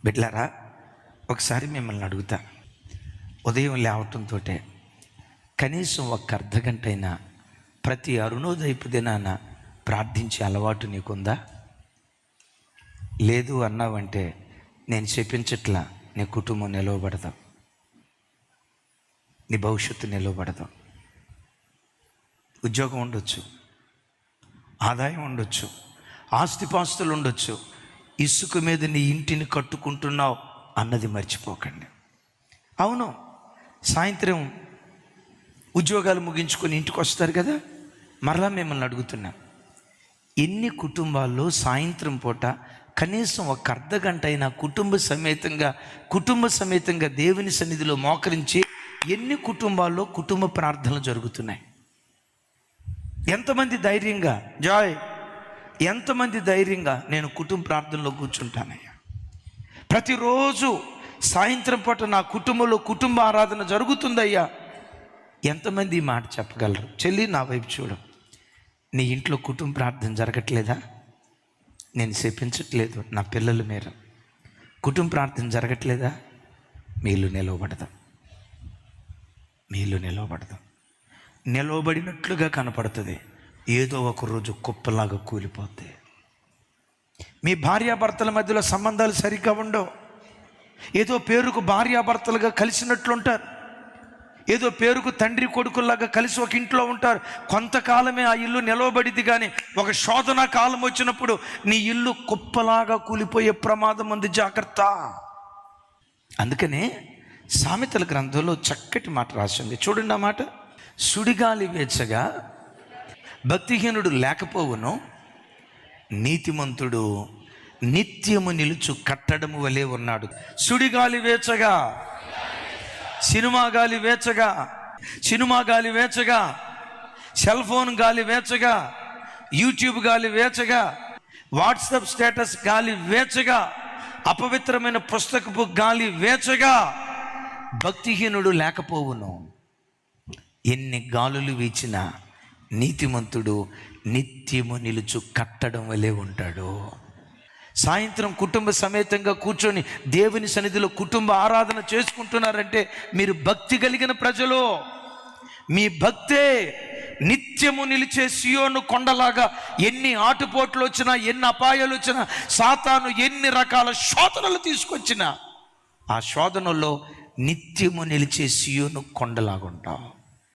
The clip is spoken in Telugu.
బిడ్డలారా, ఒకసారి మిమ్మల్ని అడుగుతా, ఉదయం లేవటంతో కనీసం ఒక అర్ధగంట అయినా ప్రతి అరుణోదయపు దినాన ప్రార్థించే అలవాటు నీకుందా? లేదు అన్నావంటే నేను చెప్పించట్లా, నీ కుటుంబం నిలవబడదాం, నీ భవిష్యత్తు నిలవబడదాం. ఉద్యోగం ఉండొచ్చు, ఆదాయం ఉండొచ్చు, ఆస్తిపాస్తులు ఉండొచ్చు, ఇసుక మీద నీ ఇంటిని కట్టుకుంటున్నావు అన్నది మర్చిపోకండి. అవును, సాయంత్రం ఉద్యోగాలు ముగించుకొని ఇంటికి వస్తారు కదా, మరలా మిమ్మల్ని అడుగుతున్నా, ఎన్ని కుటుంబాల్లో సాయంత్రం పూట కనీసం ఒక అర్ధగంట అయినా కుటుంబ సమేతంగా దేవుని సన్నిధిలో మోకరించి ఎన్ని కుటుంబాల్లో కుటుంబ ప్రార్థనలు జరుగుతున్నాయి? ఎంతమంది ధైర్యంగా ఎంతమంది ధైర్యంగా నేను కుటుంబ ప్రార్థనలో కూర్చుంటానయ్యా, ప్రతిరోజు సాయంత్రం పూట నా కుటుంబంలో కుటుంబ ఆరాధన జరుగుతుందయ్యా, ఎంతమంది ఈ మాట చెప్పగలరు? చెల్లి, నా వైపు చూడు, నీ ఇంట్లో కుటుంబ ప్రార్థన జరగట్లేదా? నేను చెప్పించట్లేదు, నా పిల్లల మీద కుటుంబ ప్రార్థన జరగట్లేదా? మీ ఇల్లు నిలవబడదాం, నిలవబడినట్లుగా కనపడుతుంది, ఏదో ఒక రోజు కుప్పలాగా కూలిపోతే. మీ భార్యాభర్తల మధ్యలో సంబంధాలు సరిగ్గా ఉండవు, ఏదో పేరుకు భార్యాభర్తలుగా కలిసినట్లుంటారు, ఏదో పేరుకు తండ్రి కొడుకుల్లాగా కలిసి ఒక ఇంట్లో ఉంటారు. కొంతకాలమే ఆ ఇల్లు నిలవబడిద్ది, కానీ ఒక శోధన కాలం వచ్చినప్పుడు నీ ఇల్లు కుప్పలాగా కూలిపోయే ప్రమాదం ఉంది, జాగ్రత్త. అందుకనే సామెతల గ్రంథంలో చక్కటి మాట రాసింది, చూడండి ఆ మాట. సుడిగాలి వేచగా భక్తిహీనుడు లేకపోవును, నీతిమంతుడు నిత్యము నిలుచు కట్టడము వలె ఉన్నాడు. సుడిగాలి వేచగా, సినిమా గాలి వేచగా, సెల్ ఫోన్ గాలి వేచగా, యూట్యూబ్ గాలి వేచగా, వాట్సాప్ స్టేటస్ గాలి వేచగా, అపవిత్రమైన పుస్తకపు గాలి వేచగా భక్తిహీనుడు లేకపోవును. ఎన్ని గాలులు వీచినా నీతిమంతుడు నిత్యము నిలుచు కట్టడం వలె ఉంటాడు. సాయంత్రం కుటుంబ సమేతంగా కూర్చొని దేవుని సన్నిధిలో కుటుంబ ఆరాధన చేసుకుంటున్నారంటే మీరు భక్తి కలిగిన ప్రజలు. మీ భక్తే నిత్యము నిలిచే సియోను కొండలాగా ఎన్ని ఆటుపోట్లు వచ్చినా, ఎన్ని అపాయాలు వచ్చినా, సాతాను ఎన్ని రకాల శోధనలు తీసుకొచ్చినా ఆ శోధనలో నిత్యము నిలిచే సియోను కొండలాగా ఉంటావు.